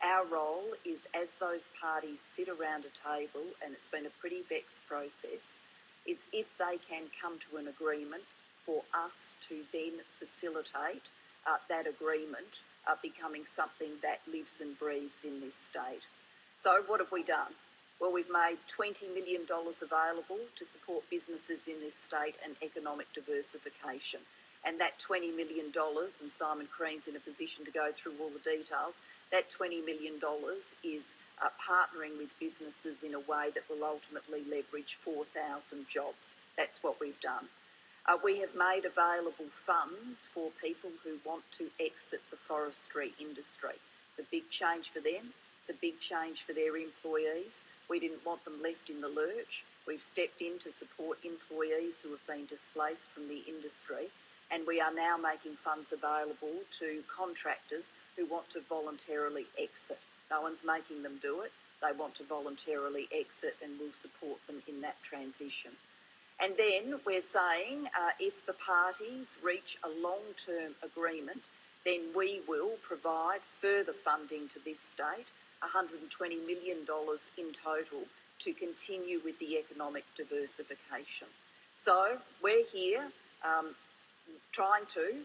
Our role is, as those parties sit around a table, and it's been a pretty vexed process, is if they can come to an agreement for us to then facilitate that agreement becoming something that lives and breathes in this state. So what have we done? Well, we've made $20 million available to support businesses in this state and economic diversification. And that $20 million, and Simon Crean's in a position to go through all the details, that $20 million is partnering with businesses in a way that will ultimately leverage 4,000 jobs. That's what we've done. We have made available funds for people who want to exit the forestry industry. It's a big change for them. It's a big change for their employees. We didn't want them left in the lurch. We've stepped in to support employees who have been displaced from the industry, and we are now making funds available to contractors who want to voluntarily exit. No one's making them do it. They want to voluntarily exit, and we'll support them in that transition. And then we're saying if the parties reach a long-term agreement, then we will provide further funding to this state, $120 million in total, to continue with the economic diversification. So we're here trying to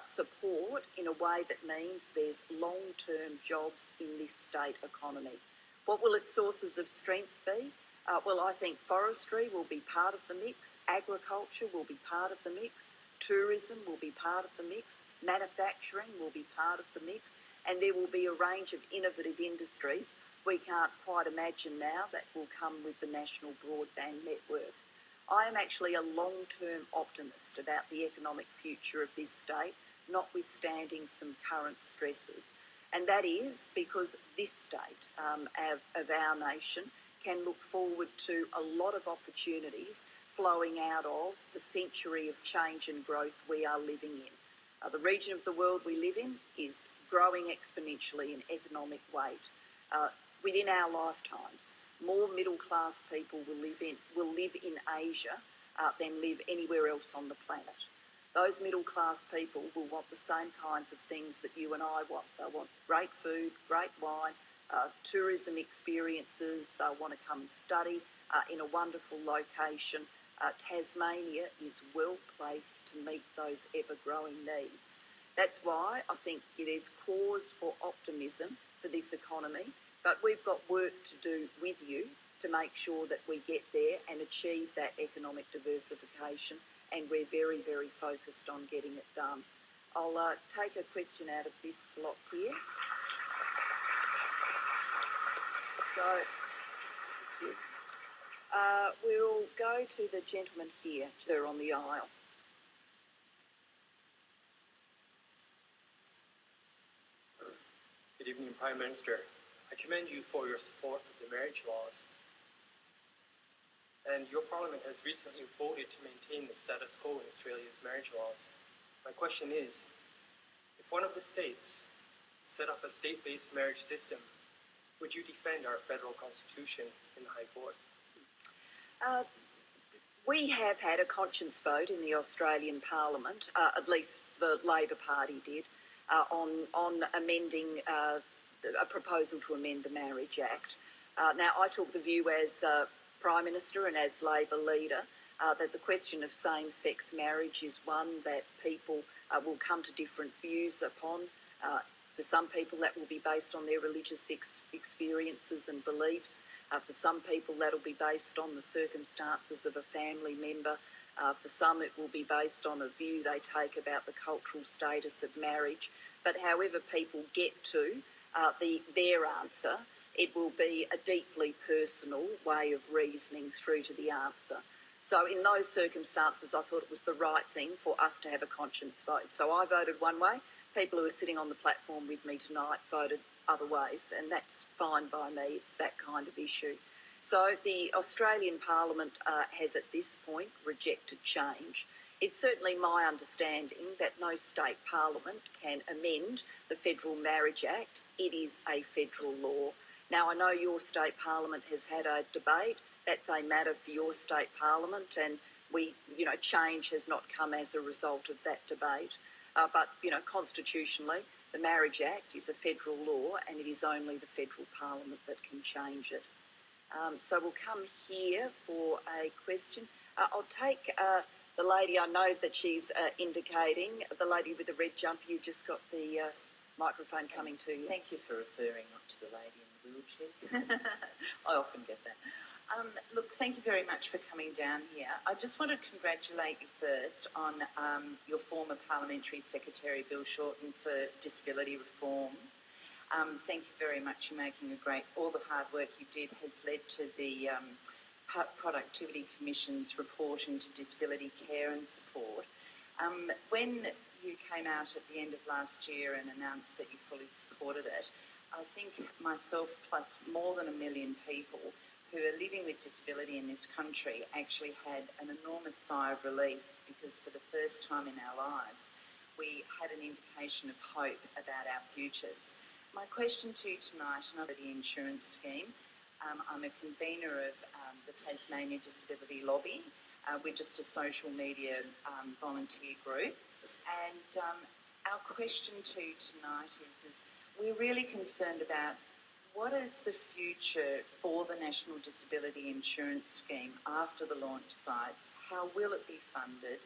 support in a way that means there's long-term jobs in this state economy. What will its sources of strength be? Well, I think forestry will be part of the mix, agriculture will be part of the mix, tourism will be part of the mix, manufacturing will be part of the mix, and there will be a range of innovative industries we can't quite imagine now that will come with the National Broadband Network. I am actually a long-term optimist about the economic future of this state, notwithstanding some current stresses. And that is because this state of our nation can look forward to a lot of opportunities flowing out of the century of change and growth we are living in. The region of the world we live in is growing exponentially in economic weight. Within our lifetimes, more middle-class people will live in Asia than live anywhere else on the planet. Those middle-class people will want the same kinds of things that you and I want. They want great food, great wine, tourism experiences. They'll want to come and study in a wonderful location. Tasmania is well placed to meet those ever-growing needs. That's why I think there's cause for optimism for this economy, but we've got work to do with you to make sure that we get there and achieve that economic diversification, and we're very, very focused on getting it done. I'll take a question out of this block here. So we'll go to the gentleman here, there on the aisle. Good evening, Prime Minister. I commend you for your support of the marriage laws. And your Parliament has recently voted to maintain the status quo in Australia's marriage laws. My question is, if one of the states set up a state-based marriage system, would you defend our federal constitution in the High Court? We have had a conscience vote in the Australian Parliament, at least the Labor Party did, on amending a proposal to amend the Marriage Act. Now, I took the view as Prime Minister and as Labor leader that the question of same-sex marriage is one that people will come to different views upon. For some people, that will be based on their religious experiences and beliefs. For some people, that'll be based on the circumstances of a family member. For some, it will be based on a view they take about the cultural status of marriage. But however people get to their answer, it will be a deeply personal way of reasoning through to the answer. So in those circumstances, I thought it was the right thing for us to have a conscience vote. So I voted one way. People who are sitting on the platform with me tonight voted other ways, and that's fine by me. It's that kind of issue. So the Australian Parliament has at this point rejected change. It's certainly my understanding that no state parliament can amend the Federal Marriage Act. It is a federal law. Now, I know your state parliament has had a debate. That's a matter for your state parliament, and change has not come as a result of that debate. But constitutionally, The Marriage Act is a federal law and it is only the federal parliament that can change it. So we'll come here for a question. I'll take the lady, I know that she's indicating, the lady with the red jumper. You've just got the microphone coming to you. Thank you for referring not to the lady in the wheelchair. I often get that. Look, thank you very much for coming down here. I just want to congratulate you first on your former Parliamentary Secretary, Bill Shorten, for disability reform. Thank you very much. You're making all the hard work you did has led to the Productivity Commission's report into disability care and support. When you came out at the end of last year and announced that you fully supported it, I think myself plus more than 1 million people who are living with disability in this country actually had an enormous sigh of relief, because for the first time in our lives we had an indication of hope about our futures. My question to you tonight, another the insurance scheme. I'm a convener of the Tasmania Disability Lobby. We're just a social media volunteer group. And our question to you tonight is we're really concerned about what is the future for the National Disability Insurance Scheme after the launch sites? How will it be funded?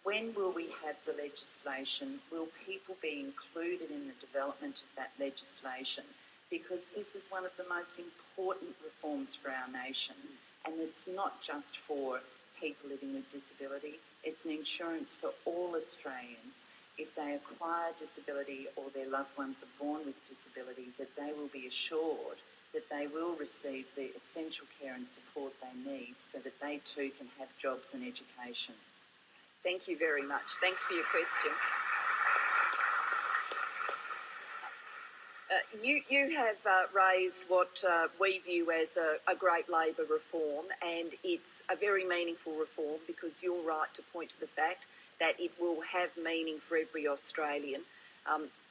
When will we have the legislation? Will people be included in the development of that legislation? Because this is one of the most important reforms for our nation, and it's not just for people living with disability, it's an insurance for all Australians. If they acquire disability or their loved ones are born with disability, that they will be assured that they will receive the essential care and support they need so that they too can have jobs and education. Thank you very much. Thanks for your question. You have raised what we view as a great Labor reform, and it's a very meaningful reform because you're right to point to the fact that it will have meaning for every Australian.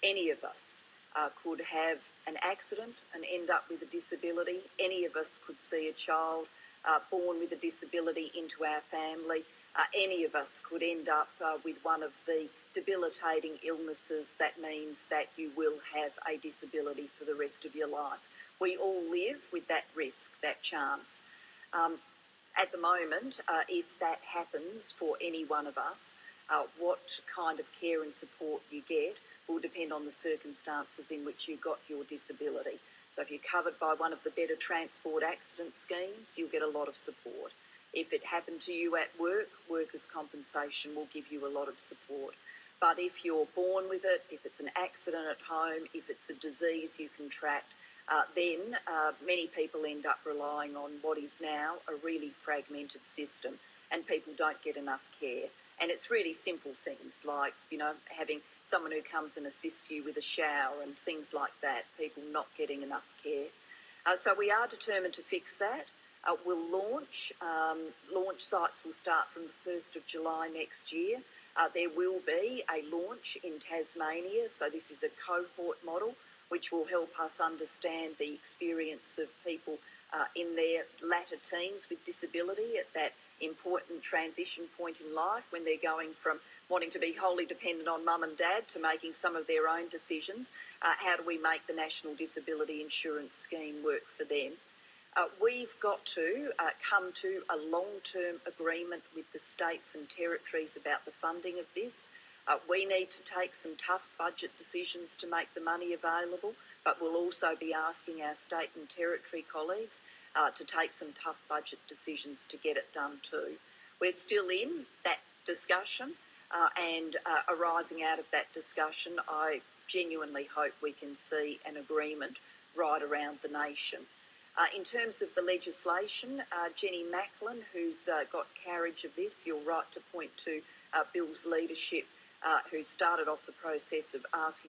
Any of us could have an accident and end up with a disability. Any of us could see a child born with a disability into our family. Any of us could end up with one of the debilitating illnesses that means that you will have a disability for the rest of your life. We all live with that risk, that chance. At the moment, if that happens for any one of us, what kind of care and support you get will depend on the circumstances in which you got your disability. So if you're covered by one of the better transport accident schemes, you'll get a lot of support. If it happened to you at work, workers' compensation will give you a lot of support. But if you're born with it, if it's an accident at home, if it's a disease you contract, then many people end up relying on what is now a really fragmented system, and people don't get enough care. And it's really simple things like, having someone who comes and assists you with a shower and things like that, people not getting enough care. So we are determined to fix that. We'll launch. Launch sites will start from the 1st of July next year. There will be a launch in Tasmania, so this is a cohort model which will help us understand the experience of people in their latter teens with disability at that important transition point in life when they're going from wanting to be wholly dependent on mum and dad to making some of their own decisions. How do we make the National Disability Insurance Scheme work for them? We've got to come to a long-term agreement with the states and territories about the funding of this. We need to take some tough budget decisions to make the money available, but we'll also be asking our state and territory colleagues to take some tough budget decisions to get it done too. We're still in that discussion, and arising out of that discussion, I genuinely hope we can see an agreement right around the nation. In terms of the legislation, Jenny Macklin, who's got carriage of this, you're right to point to Bill's leadership, who started off the process of asking